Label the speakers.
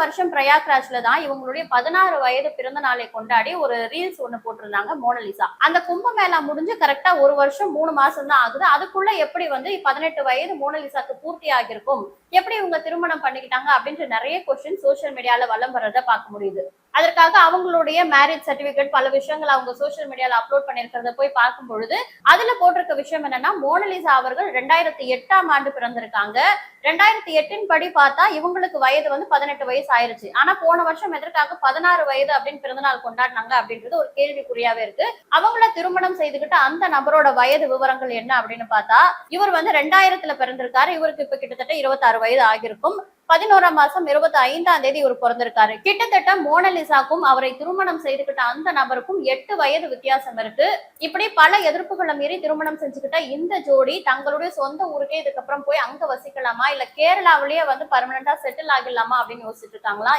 Speaker 1: வருஷம் பிரயாக்ராஜ்ல தான் இவங்களுடைய 16 வயது பிறந்த நாளை கொண்டாடி ஒரு ரீல்ஸ் ஒண்ணு போட்டிருந்தாங்க மோனலிசா. அந்த கும்பமேளா முடிஞ்சு கரெக்டா 1 வருஷம் 3 மாசம் தான் ஆகுது. அதுக்குள்ள எப்படி 18 வயது மோனலிசாக்கு பூர்த்தி ஆகிருக்கும், எப்படி இவங்க திருமணம் பண்ணிக்கிட்டாங்க அப்படின்ற நிறைய கொஸ்டின் சோசியல் மீடியால வலம் வர்றதை பார்க்க முடியுது. அதற்காக அவங்களுடைய மேரேஜ் சர்டிபிகேட் பல விஷயங்கள் அவங்க சோசியல் மீடியால அப்லோட் பண்ணிருக்கிறத போய் பார்க்கும் பொழுது அதுல போட்டிருக்க விஷயம் என்னன்னா, மோனலிசா அவர்கள் 2008ஆம் ஆண்டு பிறந்திருக்காங்க. 2008 படி பார்த்தா இவங்களுக்கு வயது 18 வயசு ஆயிருச்சு. ஆனா போன வருஷம் எதற்காக 16 வயது அப்படின்னு பிறந்தநாள் கொண்டாடினாங்க அப்படின்றது ஒரு கேள்விக்குறியாவே இருக்கு. அவங்கள திருமணம் செய்துகிட்ட அந்த நபரோட வயது விவரங்கள் என்ன அப்படின்னு பார்த்தா, இவர் 2000ல பிறந்திருக்காரு. இவருக்கு இப்ப கிட்டத்தட்ட 26 வயது ஆகிருக்கும். 11ஆம் மாசம் 25ஆம் தேதி இவர் பிறந்திருக்காரு. கிட்டத்தட்ட மோனலிசாக்கும் அவரை திருமணம் செய்துகிட்ட அந்த நபருக்கும் 8 வயது வித்தியாசம் இருக்கு. இப்படி பல எதிர்ப்புகளை மீறி திருமணம் செஞ்சுக்கிட்ட இந்த ஜோடி தங்களுடைய சொந்த ஊருக்கே இதுக்கப்புறம் போய் அங்க வசிக்கலாமா, இல்ல கேரளாவிலேயே பர்மனண்டா செட்டில் ஆகிடலாமா அப்படின்னு யோசிச்சுட்டு இருக்காங்களா?